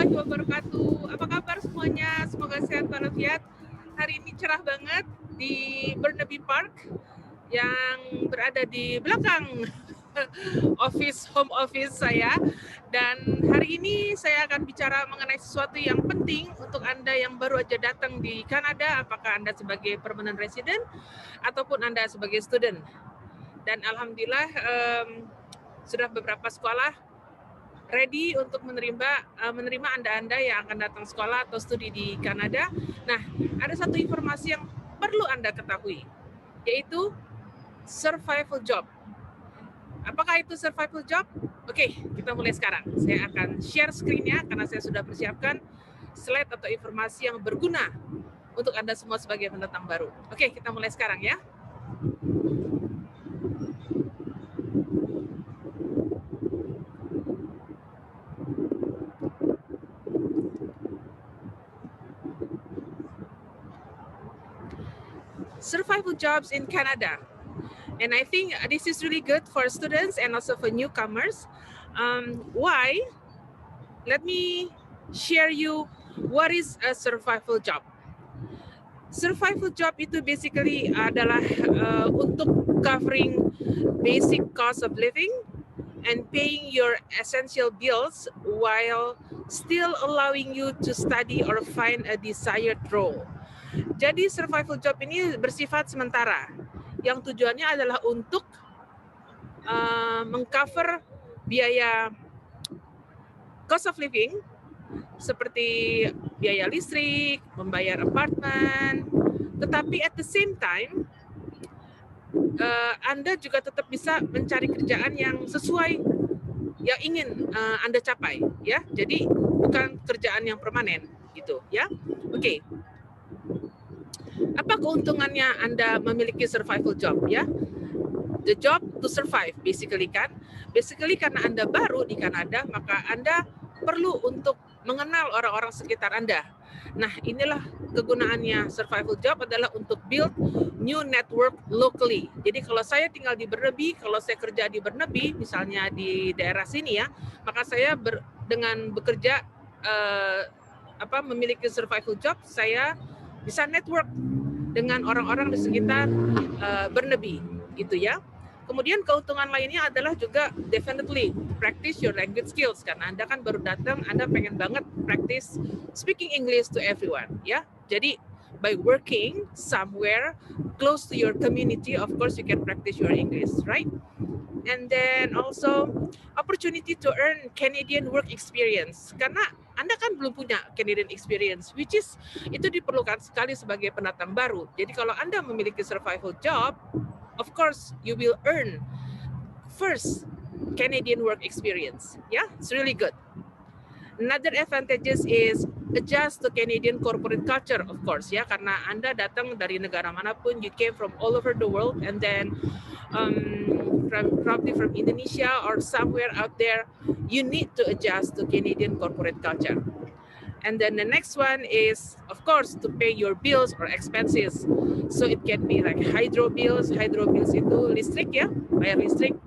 warahmatullahi wabarakatuh. Apa kabar semuanya? Semoga sehat walafiat. Hari ini cerah banget di Burnaby Park yang berada di belakang home office saya. Dan hari ini saya akan bicara mengenai sesuatu yang penting untuk Anda yang baru aja datang di Kanada, apakah Anda sebagai permanent resident ataupun Anda sebagai student. Dan alhamdulillah sudah beberapa sekolah ready untuk menerima Anda-Anda yang akan datang sekolah atau studi di Kanada. Nah, ada satu informasi yang perlu Anda ketahui, yaitu survival job. Apakah itu survival job? Oke, kita mulai sekarang. Saya akan share screen-nya karena saya sudah persiapkan slide atau informasi yang berguna untuk Anda semua sebagai pendatang baru. Oke, kita mulai sekarang ya. Survival jobs in Canada. And I think this is really good for students and also for newcomers. Why? Let me share you what is a survival job. Survival job itu basically adalah untuk covering basic cost of living and paying your essential bills while still allowing you to study or find a desired role. Jadi survival job ini bersifat sementara, yang tujuannya adalah untuk mengcover biaya cost of living seperti biaya listrik, membayar apartemen, tetapi at the same time Anda juga tetap bisa mencari kerjaan yang sesuai yang ingin Anda capai, ya. Jadi bukan kerjaan yang permanen, gitu, ya. Oke. Apa keuntungannya Anda memiliki survival job, ya? The job to survive, basically kan. Basically karena Anda baru di Kanada, maka Anda perlu untuk mengenal orang-orang sekitar Anda. Nah, inilah kegunaannya survival job adalah untuk build new network locally. Jadi kalau saya tinggal di Burnaby, kalau saya kerja di Burnaby, misalnya di daerah sini ya, maka saya dengan bekerja memiliki survival job, saya bisa network dengan orang-orang di sekitar Burnaby, gitu ya. Kemudian keuntungan lainnya adalah juga definitely practice your language skills, karena Anda kan baru datang, Anda pengen banget practice speaking English to everyone, ya. Jadi by working somewhere close to your community, of course you can practice your English, right? And then also opportunity to earn Canadian work experience, karena Anda kan belum punya Canadian experience, which is itu diperlukan sekali sebagai pendatang baru. Jadi kalau Anda memiliki survival job, of course you will earn first Canadian work experience. Yeah, it's really good. Another advantages is adjust to Canadian corporate culture, of course, ya, karena Anda datang dari negara manapun, you came from all over the world, and then probably from Indonesia or somewhere out there, you need to adjust to Canadian corporate culture. And then the next one is, of course, to pay your bills or expenses. So it can be like hydro bills. Hydro bills itu listrik ya, bayar listrik,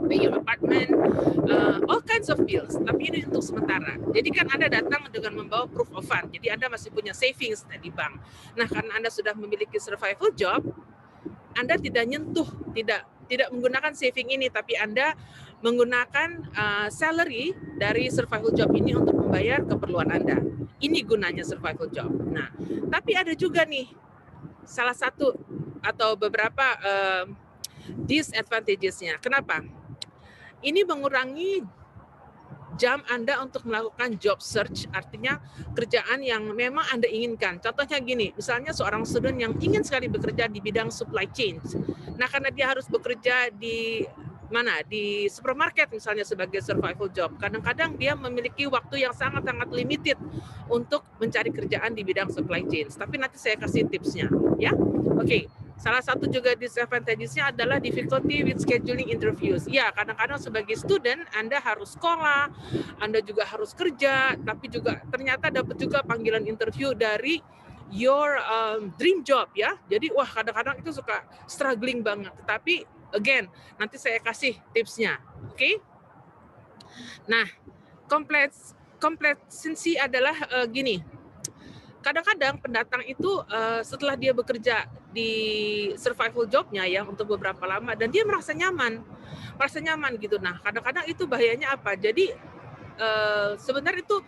pay your apartment, all kinds of bills. Tapi ini untuk sementara. Jadi kan Anda datang dengan membawa proof of fund. Jadi Anda masih punya savings di bank. Nah, karena Anda sudah memiliki survival job, Anda tidak nyentuh, tidak menggunakan saving ini, tapi Anda menggunakan salary dari survival job ini untuk membayar keperluan Anda. Ini gunanya survival job. Nah, tapi ada juga nih salah satu atau beberapa disadvantages-nya. Kenapa? Ini mengurangi jam Anda untuk melakukan job search, artinya kerjaan yang memang Anda inginkan. Contohnya gini, misalnya seorang student yang ingin sekali bekerja di bidang supply chain. Nah, karena dia harus bekerja di supermarket misalnya sebagai survival job, kadang-kadang dia memiliki waktu yang sangat-sangat limited untuk mencari kerjaan di bidang supply chain. Tapi nanti saya kasih tipsnya, ya. Oke. Salah satu juga disadvantages-nya adalah difficulty with scheduling interviews. Ya, kadang-kadang sebagai student Anda harus sekolah, Anda juga harus kerja, tapi juga ternyata dapat juga panggilan interview dari your dream job, ya. Jadi wah, kadang-kadang itu suka struggling banget. Tetapi again, nanti saya kasih tipsnya. Oke? Nah, Complacency adalah gini, kadang-kadang pendatang itu setelah dia bekerja di survival jobnya ya untuk beberapa lama dan dia merasa nyaman gitu. Nah, kadang-kadang itu bahayanya apa? Jadi sebenarnya itu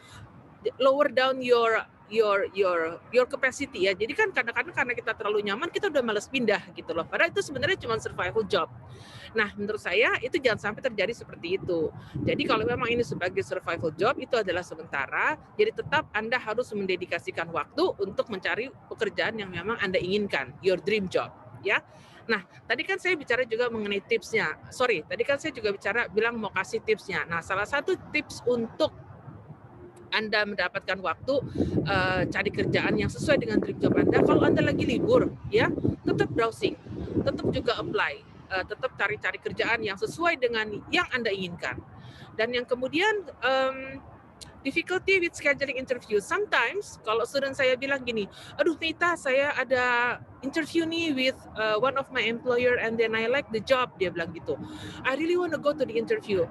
lower down your capacity ya. Jadi kan kadang-kadang karena kita terlalu nyaman kita udah males pindah gitu loh. Padahal itu sebenarnya cuma survival job. Nah, menurut saya itu jangan sampai terjadi seperti itu. Jadi kalau memang ini sebagai survival job itu adalah sementara, jadi tetap Anda harus mendedikasikan waktu untuk mencari pekerjaan yang memang Anda inginkan, your dream job, ya. Nah, tadi kan saya bicara juga mengenai tipsnya. Tadi kan saya juga bilang mau kasih tipsnya. Nah, salah satu tips untuk Anda mendapatkan waktu cari kerjaan yang sesuai dengan dream job Anda, kalau Anda lagi libur, ya, tetap browsing, tetap juga apply, tetap cari-cari kerjaan yang sesuai dengan yang Anda inginkan. Dan yang kemudian difficulty with scheduling interview. Sometimes kalau student saya bilang gini, aduh Nita, saya ada interview nih with one of my employer and then I like the job, dia bilang gitu. I really want to go to the interview.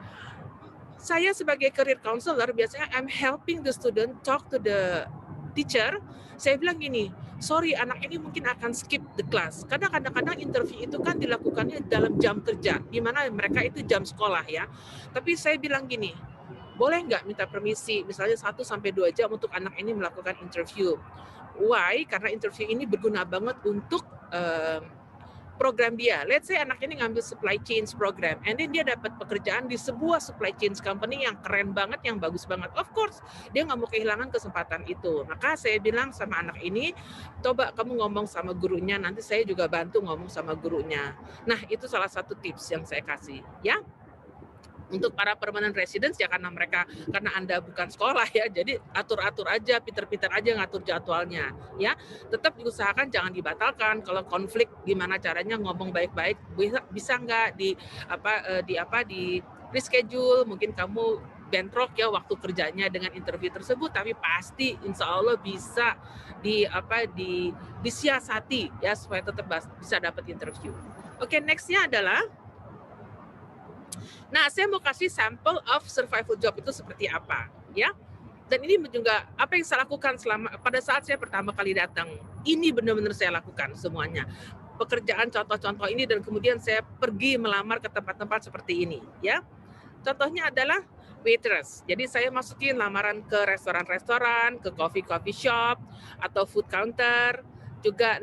Saya sebagai career counselor biasanya I'm helping the student talk to the teacher. Saya bilang gini, sorry anak ini mungkin akan skip the class. Karena kadang-kadang interview itu kan dilakukannya dalam jam kerja, di mana mereka itu jam sekolah ya. Tapi saya bilang gini, boleh nggak minta permisi misalnya 1-2 jam untuk anak ini melakukan interview. Why? Karena interview ini berguna banget untuk program dia. Let's say anak ini ngambil supply chain program, and then dia dapat pekerjaan di sebuah supply chain company yang keren banget, yang bagus banget. Of course, dia nggak mau kehilangan kesempatan itu. Maka saya bilang sama anak ini, coba kamu ngomong sama gurunya, nanti saya juga bantu ngomong sama gurunya. Nah, itu salah satu tips yang saya kasih, ya. Untuk para permanent residents ya karena Anda bukan sekolah ya, jadi atur-atur aja, pinter-pinter aja ngatur jadwalnya ya. Tetap diusahakan jangan dibatalkan. Kalau konflik gimana caranya ngomong baik-baik, bisa nggak di reschedule, mungkin kamu bentrok ya waktu kerjanya dengan interview tersebut, tapi pasti insya Allah bisa disiasati ya supaya tetap bisa dapat interview. Oke, nextnya adalah, nah, saya mau kasih sampel of survival job itu seperti apa, ya. Dan ini juga apa yang saya lakukan pada saat saya pertama kali datang. Ini benar-benar saya lakukan semuanya. Pekerjaan contoh-contoh ini dan kemudian saya pergi melamar ke tempat-tempat seperti ini, ya. Contohnya adalah waitress. Jadi saya masukin lamaran ke restoran-restoran, ke coffee shop atau food counter. Juga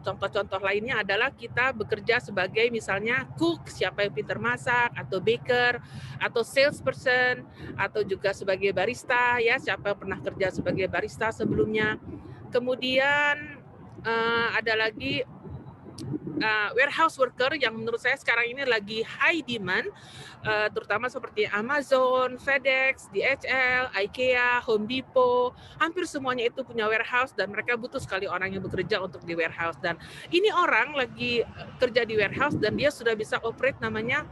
contoh-contoh lainnya adalah kita bekerja sebagai misalnya cook, siapa yang pintar masak, atau baker, atau salesperson, atau juga sebagai barista, ya siapa yang pernah kerja sebagai barista sebelumnya. Kemudian ada lagi warehouse worker yang menurut saya sekarang ini lagi high demand, terutama seperti Amazon, FedEx, DHL, IKEA, Home Depot, hampir semuanya itu punya warehouse dan mereka butuh sekali orang yang bekerja untuk di warehouse. Dan ini orang lagi kerja di warehouse dan dia sudah bisa operate namanya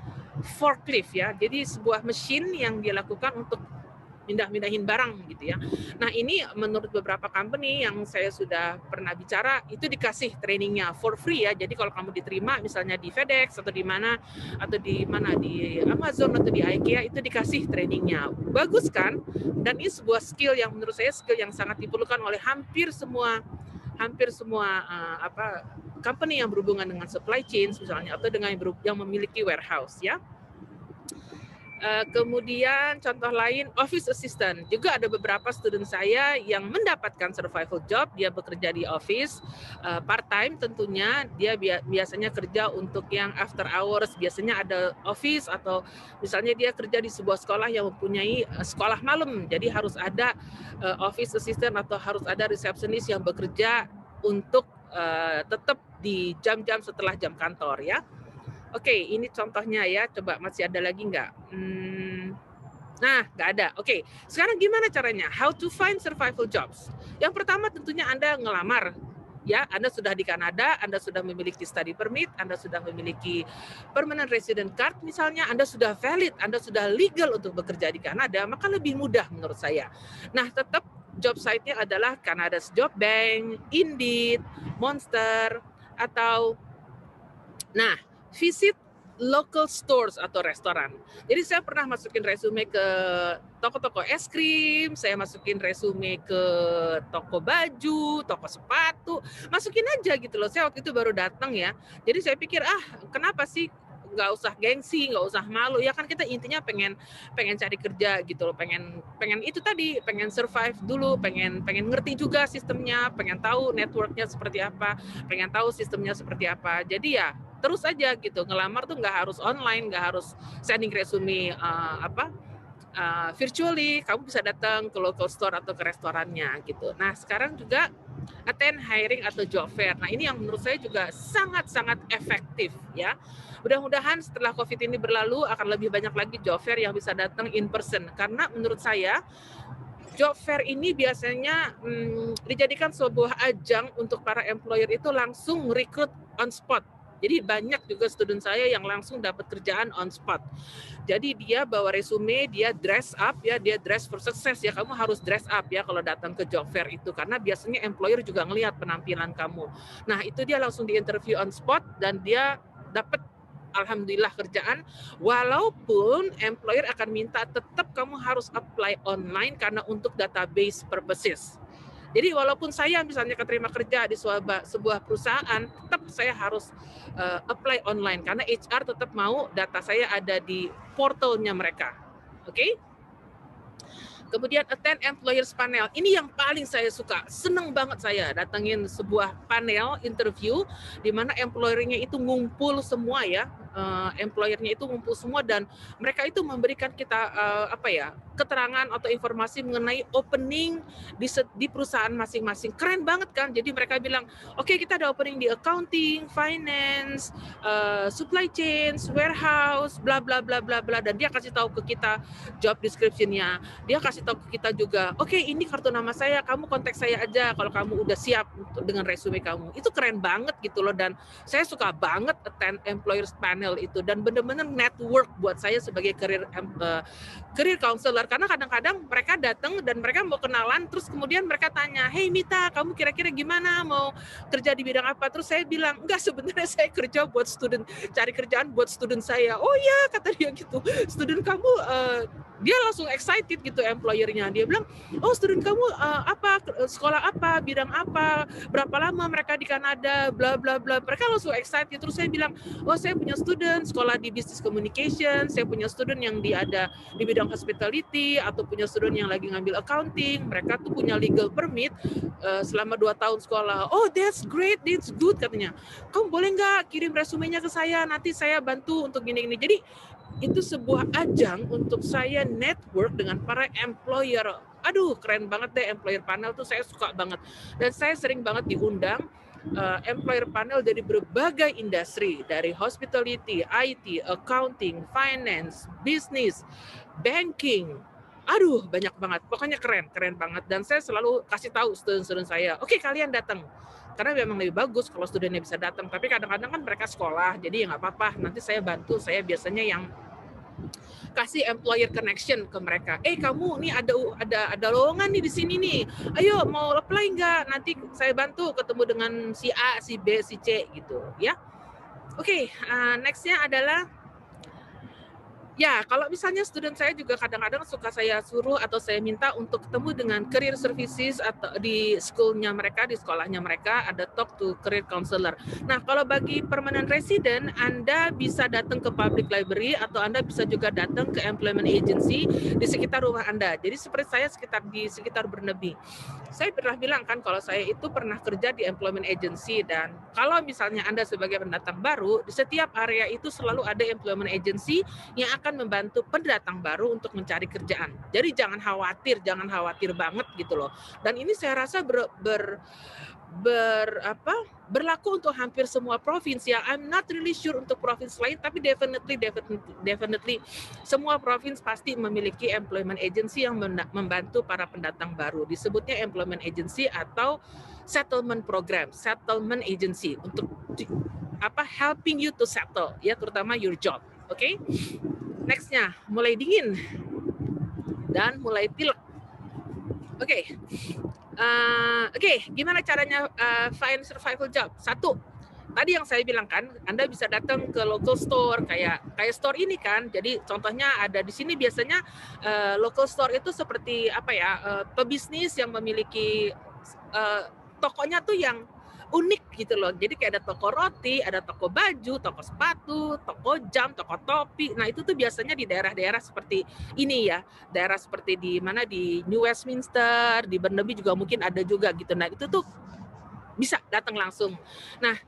forklift ya, jadi sebuah mesin yang dia lakukan untuk mindahin barang gitu ya. Nah, ini menurut beberapa company yang saya sudah pernah bicara itu dikasih trainingnya for free ya. Jadi kalau kamu diterima misalnya di FedEx atau di Amazon atau di IKEA itu dikasih trainingnya. Bagus kan? Dan ini sebuah skill yang menurut saya skill yang sangat diperlukan oleh hampir semua company yang berhubungan dengan supply chain misalnya atau dengan yang memiliki warehouse ya. Kemudian contoh lain office assistant, juga ada beberapa student saya yang mendapatkan survival job, dia bekerja di office part time tentunya, dia biasanya kerja untuk yang after hours, biasanya ada office atau misalnya dia kerja di sebuah sekolah yang mempunyai sekolah malam, jadi harus ada office assistant atau harus ada receptionist yang bekerja untuk tetap di jam-jam setelah jam kantor ya. Oke, ini contohnya ya. Coba masih ada lagi nggak? Nah, nggak ada. Oke, sekarang gimana caranya? How to find survival jobs? Yang pertama tentunya Anda ngelamar. Ya, Anda sudah di Kanada, Anda sudah memiliki study permit, Anda sudah memiliki permanent resident card misalnya, Anda sudah valid, Anda sudah legal untuk bekerja di Kanada, maka lebih mudah menurut saya. Nah, tetap job site-nya adalah Canada's Job Bank, Indeed, Monster, atau visit local stores atau restoran. Jadi saya pernah masukin resume ke toko-toko es krim, saya masukin resume ke toko baju, toko sepatu, masukin aja gitu loh. Saya waktu itu baru datang ya. Jadi saya pikir kenapa sih nggak usah gengsi, nggak usah malu ya kan, kita intinya pengen cari kerja gitu loh, pengen itu tadi, pengen survive dulu, pengen ngerti juga sistemnya, pengen tahu networknya seperti apa, pengen tahu sistemnya seperti apa. Jadi ya terus aja gitu, ngelamar tuh nggak harus online, nggak harus sending resume virtually, kamu bisa datang ke local store atau ke restorannya gitu. Nah sekarang juga attend hiring atau job fair. Nah ini yang menurut saya juga sangat-sangat efektif ya. Mudah-mudahan setelah COVID ini berlalu akan lebih banyak lagi job fair yang bisa datang in person. Karena menurut saya job fair ini biasanya dijadikan sebuah ajang untuk para employer itu langsung rekrut on spot. Jadi banyak juga student saya yang langsung dapat kerjaan on spot. Jadi dia bawa resume, dia dress up ya, dia dress for success ya. Kamu harus dress up ya kalau datang ke job fair itu, karena biasanya employer juga ngelihat penampilan kamu. Nah itu dia langsung di interview on spot dan dia dapat alhamdulillah kerjaan, walaupun employer akan minta tetap kamu harus apply online karena untuk database purposes. Jadi walaupun saya misalnya keterima kerja di sebuah perusahaan, tetap saya harus apply online karena HR tetap mau data saya ada di portalnya mereka. Oke? Kemudian attend employers panel. Ini yang paling saya suka. Seneng banget saya datangin sebuah panel interview di mana employer-nya itu ngumpul semua ya. Employer-nya itu ngumpul semua dan mereka itu memberikan kita keterangan atau informasi mengenai opening di perusahaan masing-masing. Keren banget kan? Jadi mereka bilang, oke, kita ada opening di accounting, finance, supply chain, warehouse, bla bla bla bla bla, dan dia kasih tahu ke kita job description-nya. Dia kasih tahu ke kita juga, oke, ini kartu nama saya, kamu kontak saya aja kalau kamu udah siap dengan resume kamu. Itu keren banget gitu loh, dan saya suka banget attend employers panel itu, dan bener-bener network buat saya sebagai career counselor, karena kadang-kadang mereka datang dan mereka mau kenalan, terus kemudian mereka tanya, hey Mita, kamu kira-kira gimana, mau kerja di bidang apa? Terus saya bilang, enggak, sebenarnya saya kerja buat student, cari kerjaan buat student saya. Oh ya, kata dia gitu, student kamu, dia langsung excited gitu employer-nya. Dia bilang, oh student kamu sekolah apa, bidang apa, berapa lama mereka di Kanada, bla bla bla. Mereka langsung excited. Terus saya bilang, oh saya punya student sekolah di business communication, saya punya student yang ada di bidang hospitality, atau punya student yang lagi ngambil accounting. Mereka tuh punya legal permit selama 2 tahun sekolah. Oh that's great, that's good katanya. Kamu boleh nggak kirim resumenya ke saya, nanti saya bantu untuk gini-gini. Jadi itu sebuah ajang untuk saya network dengan para employer. Aduh, keren banget deh employer panel tuh, saya suka banget. Dan saya sering banget diundang employer panel dari berbagai industri, dari hospitality, IT, accounting, finance, business, banking. Aduh, banyak banget. Pokoknya keren banget. Dan saya selalu kasih tahu student-student saya, oke, kalian datang. Karena memang lebih bagus kalau studennya bisa datang. Tapi kadang-kadang kan mereka sekolah, jadi ya nggak apa-apa. Nanti saya bantu, saya biasanya yang kasih employer connection ke mereka. Kamu nih ada lowongan nih di sini nih. Ayo mau apply nggak? Nanti saya bantu ketemu dengan si A, si B, si C gitu ya. Oke, nextnya adalah ya, kalau misalnya student saya juga kadang-kadang suka saya suruh atau saya minta untuk ketemu dengan career services atau di school-nya mereka, di sekolahnya mereka, ada talk to career counselor. Nah, kalau bagi permanent resident, Anda bisa datang ke public library atau Anda bisa juga datang ke employment agency di sekitar rumah Anda. Jadi seperti saya di sekitar Burnaby. Saya pernah bilang kan kalau saya itu pernah kerja di employment agency, dan kalau misalnya Anda sebagai pendatang baru, di setiap area itu selalu ada employment agency yang akan membantu pendatang baru untuk mencari kerjaan. Jadi jangan khawatir banget gitu loh. Dan ini saya rasa berlaku untuk hampir semua provinsi. I'm not really sure untuk provinsi lain, tapi definitely semua provinsi pasti memiliki employment agency yang membantu para pendatang baru. Disebutnya employment agency atau settlement program, settlement agency, untuk helping you to settle ya, terutama your job. Oke? Nextnya, mulai dingin dan mulai pilek. Oke, gimana caranya find survival job? 1, tadi yang saya bilang kan, Anda bisa datang ke local store kayak store ini kan. Jadi contohnya ada di sini biasanya local store itu seperti apa ya, pebisnis yang memiliki tokonya tuh yang unik gitu loh. Jadi kayak ada toko roti, ada toko baju, toko sepatu, toko jam, toko topi. Nah itu tuh biasanya di daerah-daerah seperti ini ya, daerah seperti di mana, di New Westminster, di Burnaby juga mungkin ada juga gitu. Nah itu tuh bisa datang langsung. Nah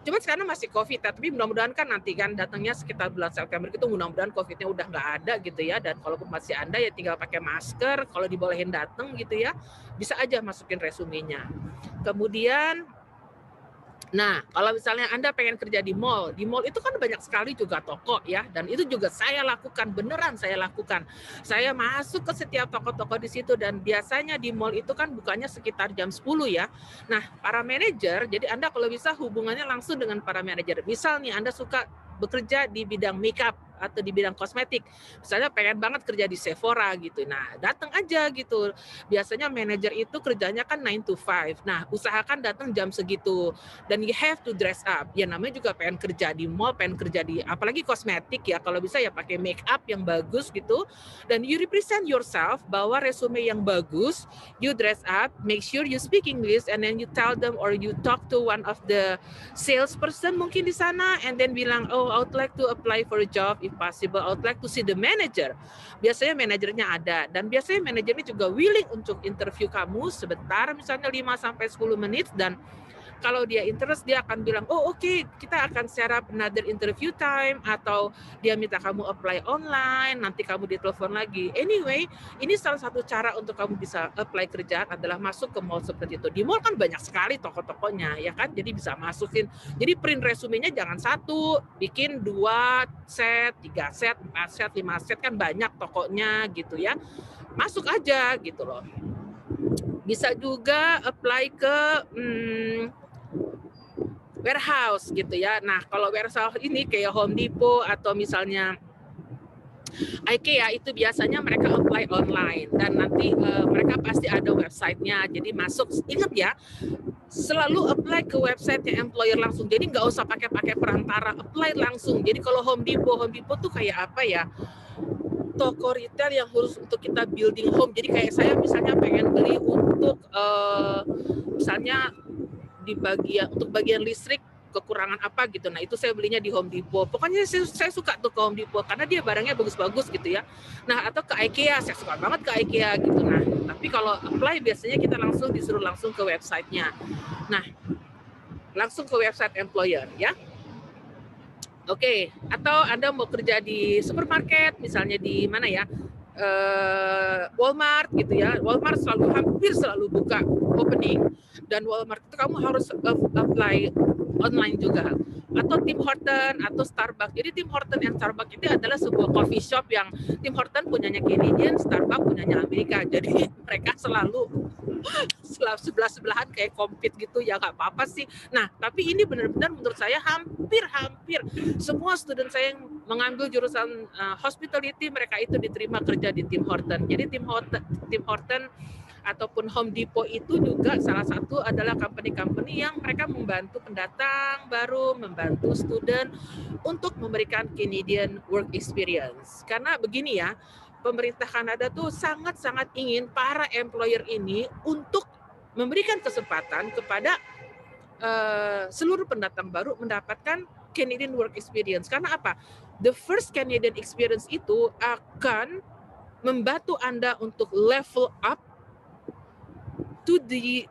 cuma sekarang masih COVID, tapi mudah-mudahan kan nanti kan datangnya sekitar bulan September itu, mudah-mudahan COVID-nya udah nggak ada gitu ya. Dan kalaupun masih ada ya tinggal pakai masker, kalau dibolehin datang gitu ya, bisa aja masukin resumenya. Kemudian, nah kalau misalnya Anda pengen kerja di mall itu kan banyak sekali juga toko ya, dan itu juga saya lakukan, beneran saya lakukan. Saya masuk ke setiap toko-toko di situ, dan biasanya di mall itu kan bukanya sekitar jam 10 ya. Nah, para manajer, jadi Anda kalau bisa hubungannya langsung dengan para manajer. Misal nih Anda suka bekerja di bidang makeup atau di bidang kosmetik, misalnya pengen banget kerja di Sephora gitu, nah datang aja gitu. Biasanya manajer itu kerjanya kan 9 to 5, nah usahakan datang jam segitu, dan you have to dress up. Ya namanya juga pengen kerja di mall, pengen kerja di apalagi kosmetik ya, kalau bisa ya pakai make up yang bagus gitu, dan you represent yourself, bawa resume yang bagus, you dress up, make sure you speak English, and then you tell them or you talk to one of the salesperson mungkin di sana, and then bilang, oh I would like to apply for a job if possible, I would like to see the manager. Biasanya manajernya ada, dan biasanya manajernya juga willing untuk interview kamu sebentar, misalnya 5-10 menit, dan kalau dia interest, dia akan bilang, oh oke, kita akan set up another interview time, atau dia minta kamu apply online, nanti kamu ditelepon lagi. Anyway, ini salah satu cara untuk kamu bisa apply kerjaan adalah masuk ke mall seperti itu. Di mall kan banyak sekali toko-tokonya, ya kan? Jadi bisa masukin. Jadi print resumenya jangan satu, bikin 2 set, 3 set, 4 set, 5 set, kan banyak tokonya gitu ya. Masuk aja gitu loh. Bisa juga apply ke warehouse gitu ya. Nah, kalau warehouse ini kayak Home Depot atau misalnya IKEA, itu biasanya mereka apply online, dan nanti mereka pasti ada websitenya. Jadi masuk, ingat ya, selalu apply ke website-nya employer langsung. Jadi nggak usah pakai perantara, apply langsung. Jadi kalau Home Depot tuh kayak apa ya? Toko retail yang khusus untuk kita building home. Jadi kayak saya misalnya pengen beli untuk misalnya di bagian listrik kekurangan apa gitu. Nah, itu saya belinya di Home Depot. Pokoknya saya suka tuh ke Home Depot karena dia barangnya bagus-bagus gitu ya. Nah, atau ke IKEA, saya suka banget ke IKEA gitu. Nah, tapi kalau apply biasanya kita disuruh langsung ke website-nya. Nah, langsung ke website employer ya. Oke, atau Anda mau kerja di supermarket, misalnya di mana ya, Walmart gitu ya. Walmart hampir selalu buka opening, dan Walmart itu kamu harus apply online juga. Atau Tim Horton atau Starbucks. Jadi Tim Horton dan Starbucks itu adalah sebuah coffee shop yang Tim Horton punyanya Canadian, Starbucks punyanya Amerika. Jadi mereka selalu sebelah-sebelahan kayak compete gitu ya, nggak apa-apa sih. Nah, tapi ini benar-benar menurut saya hampir semua student saya yang mengambil jurusan hospitality, mereka itu diterima kerja di Tim Horton. Jadi Tim Horton ataupun Home Depot itu juga salah satu adalah company-company yang mereka membantu pendatang baru, membantu student untuk memberikan Canadian work experience. Karena begini ya, pemerintah Kanada tuh sangat-sangat ingin para employer ini untuk memberikan kesempatan kepada seluruh pendatang baru mendapatkan Canadian work experience. Karena apa? The first Canadian experience itu akan membantu Anda untuk level up to the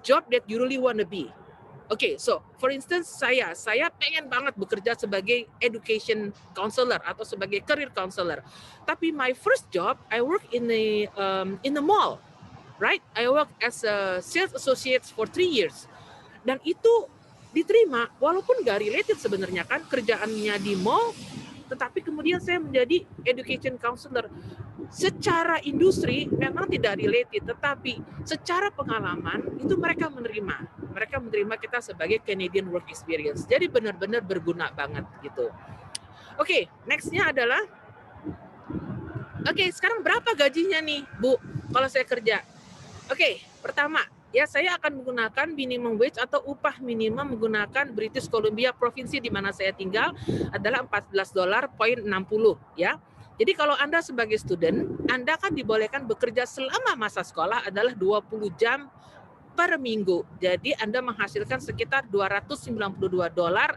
job that you really want to be. Okay, so for instance saya pengen banget bekerja sebagai education counselor atau sebagai career counselor. Tapi my first job I work in a mall, right? I work as a sales associate for 3 years. Dan itu diterima walaupun gak related sebenarnya kan kerjaannya di mall, tetapi kemudian saya menjadi education counselor. Secara industri memang tidak related, tetapi secara pengalaman itu mereka menerima kita sebagai Canadian work experience. Jadi benar-benar berguna banget gitu. Oke, nextnya adalah sekarang berapa gajinya nih Bu kalau saya kerja? Oke, pertama ya saya akan menggunakan minimum wage atau upah minimum menggunakan British Columbia provinsi di mana saya tinggal adalah $14.60 ya. Jadi kalau Anda sebagai student, Anda kan dibolehkan bekerja selama masa sekolah adalah 20 jam per minggu. Jadi Anda menghasilkan sekitar $292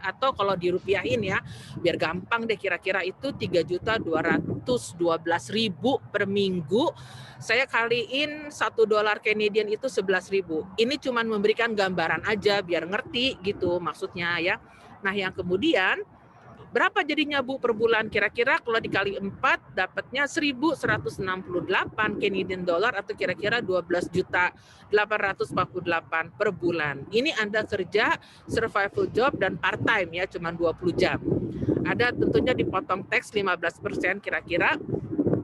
atau kalau dirupiahin ya, biar gampang deh kira-kira itu 3.212.000 per minggu. Saya kaliin $1 Canadian itu 11.000. Ini cuma memberikan gambaran aja biar ngerti gitu maksudnya ya. Nah, yang kemudian berapa jadinya Bu per bulan? Kira-kira kalau dikali 4 dapatnya 1.168 Canadian dollar atau kira-kira 12.848 per bulan. Ini Anda kerja survival job dan part time ya, cuma 20 jam. Ada tentunya dipotong tax 15% kira-kira.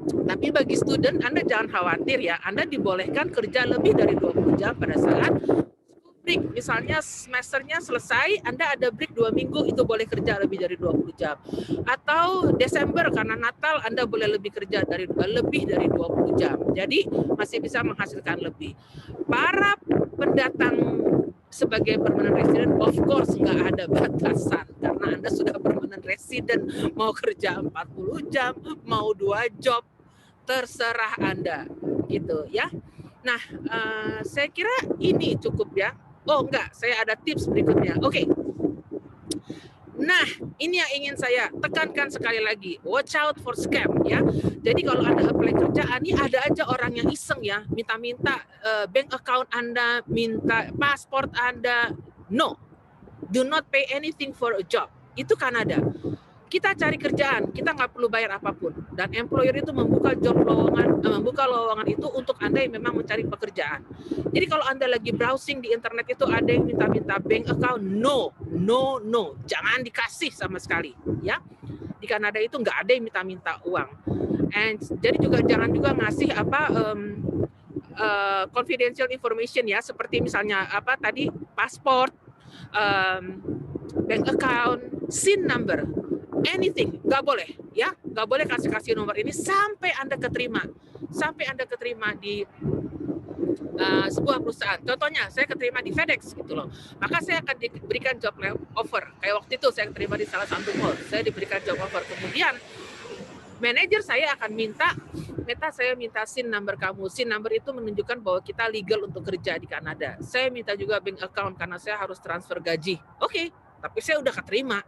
Tapi bagi student Anda jangan khawatir ya, Anda dibolehkan kerja lebih dari 20 jam pada saat break. Misalnya semesternya selesai, Anda ada break 2 minggu, itu boleh kerja lebih dari 20 jam. Atau Desember karena Natal, Anda boleh lebih kerja lebih dari 20 jam. Jadi masih bisa menghasilkan lebih. Para pendatang sebagai permanent resident, of course nggak ada batasan. Karena Anda sudah permanent resident, mau kerja 40 jam, mau 2 job, terserah Anda. Gitu ya. Nah, saya kira ini cukup ya. Oh enggak, saya ada tips berikutnya. Oke. Nah, ini yang ingin saya tekankan sekali lagi. Watch out for scam ya. Jadi kalau Anda apply kerjaan, ini ada aja orang yang iseng ya, minta-minta bank account Anda, minta pasport Anda. No, do not pay anything for a job. Itu Kanada. Kita cari kerjaan, kita nggak perlu bayar apapun. Dan employer itu membuka lowongan itu untuk Anda yang memang mencari pekerjaan. Jadi kalau Anda lagi browsing di internet itu ada yang minta-minta bank account, no, jangan dikasih sama sekali, ya. Di Kanada itu nggak ada yang minta-minta uang. And jadi juga jangan juga ngasih confidential information ya, seperti misalnya tadi pasport, bank account, SIN number. Anything, nggak boleh ya, nggak boleh kasih nomor ini sampai Anda keterima di sebuah perusahaan. Contohnya saya keterima di FedEx gitu loh, maka saya akan diberikan job offer. Kayak waktu itu saya keterima di salah satu mall, saya diberikan job offer. Kemudian manajer saya akan minta SIN number kamu. SIN number itu menunjukkan bahwa kita legal untuk kerja di Kanada. Saya minta juga bank account karena saya harus transfer gaji. Oke, tapi saya udah keterima.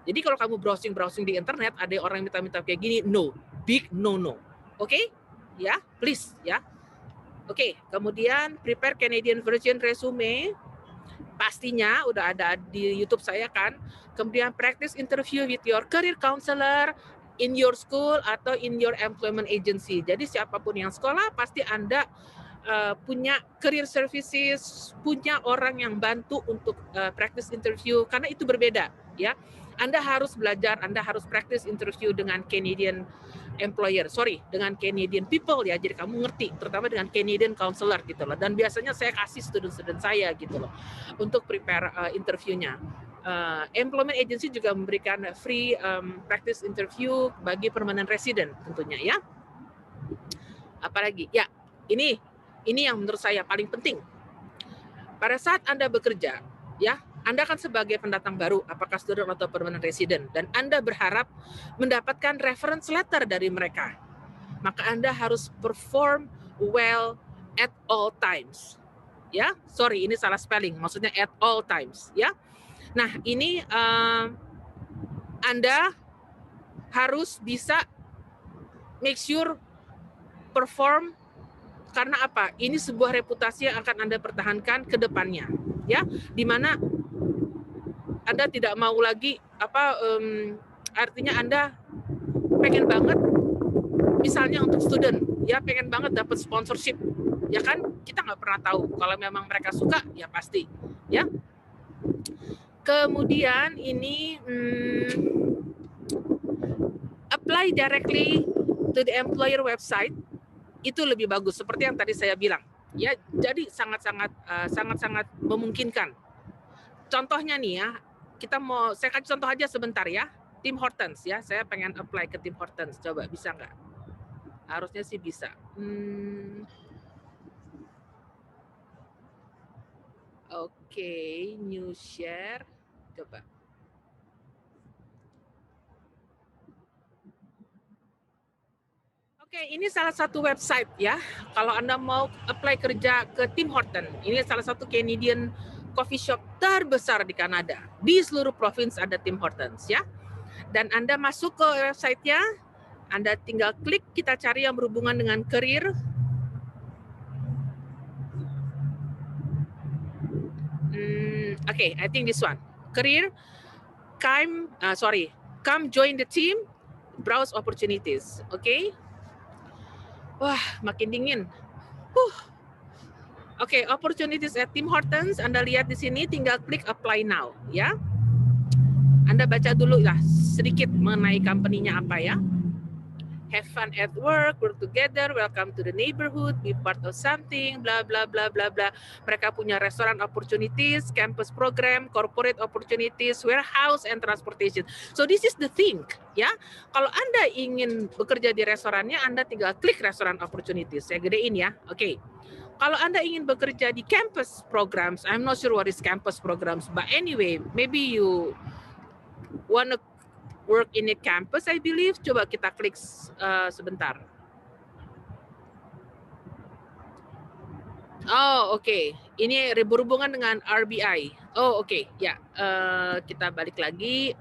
Jadi kalau kamu browsing di internet, ada orang yang minta-minta kayak gini, no, big no. Oke? Ya, please ya. Oke, kemudian prepare Canadian version resume. Pastinya udah ada di YouTube saya kan. Kemudian practice interview with your career counselor in your school atau in your employment agency. Jadi siapapun yang sekolah, pasti Anda punya career services, punya orang yang bantu untuk practice interview, karena itu berbeda ya. Anda harus belajar, Anda harus practice interview dengan Canadian dengan Canadian people ya. Jadi kamu ngerti, terutama dengan Canadian counselor gitu loh. Dan biasanya saya kasih student-student saya gitu loh untuk prepare interviewnya. Employment agency juga memberikan free practice interview bagi permanent resident tentunya ya. Apalagi ya, ini yang menurut saya paling penting. Pada saat Anda bekerja ya, Anda kan sebagai pendatang baru, apakah student atau permanent resident, dan Anda berharap mendapatkan reference letter dari mereka. Maka Anda harus perform well at all times. Ya, sorry, ini salah spelling, maksudnya at all times. Ya, nah ini Anda harus bisa make sure perform, karena apa? Ini sebuah reputasi yang akan Anda pertahankan ke depannya. Ya, di mana Anda tidak mau lagi artinya Anda pengen banget misalnya untuk student ya, pengen banget dapat sponsorship ya kan, kita nggak pernah tahu, kalau memang mereka suka ya pasti ya. Kemudian ini apply directly to the employer website, itu lebih bagus seperti yang tadi saya bilang ya. Jadi sangat-sangat memungkinkan. Contohnya nih ya, saya kasih contoh aja sebentar ya. Tim Hortons ya, saya pengen apply ke Tim Hortons. Coba bisa nggak? Harusnya sih bisa. Oke, new share. Coba. Oke, ini salah satu website ya. Kalau Anda mau apply kerja ke Tim Horton, ini salah satu Canadian coffee shop terbesar di Kanada. Di seluruh provinsi ada Tim Hortons ya. Dan Anda masuk ke website-nya, Anda tinggal klik, kita cari yang berhubungan dengan career. Okay, I think this one. Career, come join the team, browse opportunities. Okay. Wah, makin dingin. Oke, opportunities at Tim Hortons. Anda lihat di sini, tinggal klik apply now, ya. Anda baca dulu lah sedikit mengenai company-nya apa ya. Have fun at work, work together, welcome to the neighborhood, be part of something, bla bla bla bla bla. Mereka punya restoran opportunities, campus program, corporate opportunities, warehouse and transportation. So this is the thing, ya. Kalau Anda ingin bekerja di restorannya, Anda tinggal klik restoran opportunities. Saya gedein ya. Oke. Kalau Anda ingin bekerja di campus programs, I'm not sure what is campus programs, but anyway, maybe you want to work in a campus, I believe. Coba kita klik sebentar. Oh, oke. Ini berhubungan dengan RBI. Oh, oke. Ya, kita balik lagi.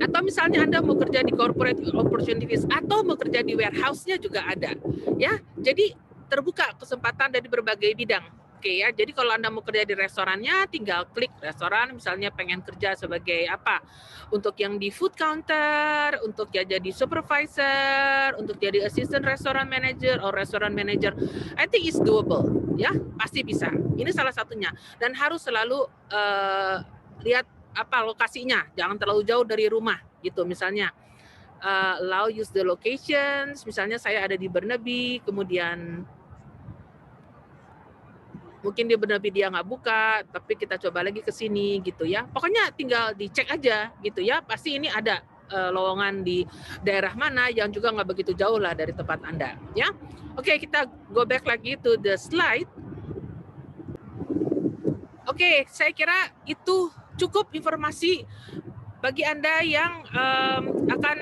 Atau misalnya Anda mau kerja di corporate opportunities atau mau kerja di warehouse-nya juga ada. Ya, jadi terbuka kesempatan dari berbagai bidang. Oke ya, jadi kalau Anda mau kerja di restorannya, tinggal klik restoran, misalnya pengen kerja sebagai apa? Untuk yang di food counter, untuk ya jadi supervisor, untuk jadi assistant restaurant manager or restaurant manager. I think it's doable, ya, pasti bisa. Ini salah satunya. Dan harus selalu lihat apa lokasinya, jangan terlalu jauh dari rumah gitu. Misalnya allow use the locations, misalnya saya ada di Burnaby, kemudian mungkin di Burnaby dia nggak buka, tapi kita coba lagi ke sini gitu ya. Pokoknya tinggal dicek aja gitu ya, pasti ini ada lowongan di daerah mana yang juga nggak begitu jauh lah dari tempat Anda ya. Oke, kita go back lagi to the slide. Oke, saya kira itu cukup informasi bagi Anda yang akan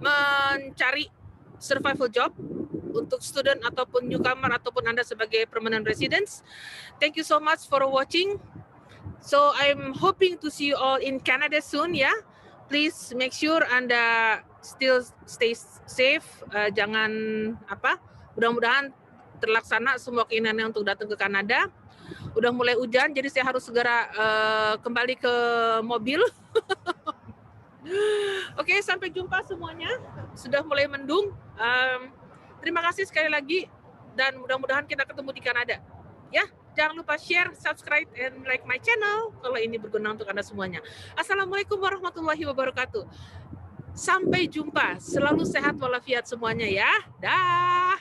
mencari survival job untuk student ataupun newcomer ataupun Anda sebagai permanent residents. Thank you so much for watching. So I'm hoping to see you all in Canada soon ya. Please make sure Anda still stay safe. Jangan apa? Mudah-mudahan terlaksana semua keinginannya untuk datang ke Kanada. Udah mulai hujan, jadi saya harus segera kembali ke mobil. Oke, sampai jumpa semuanya. Sudah mulai mendung. Terima kasih sekali lagi dan mudah-mudahan kita ketemu di Kanada. Ya, jangan lupa share, subscribe, and like my channel kalau ini berguna untuk Anda semuanya. Assalamualaikum warahmatullahi wabarakatuh. Sampai jumpa. Selalu sehat walafiat semuanya ya. Dah.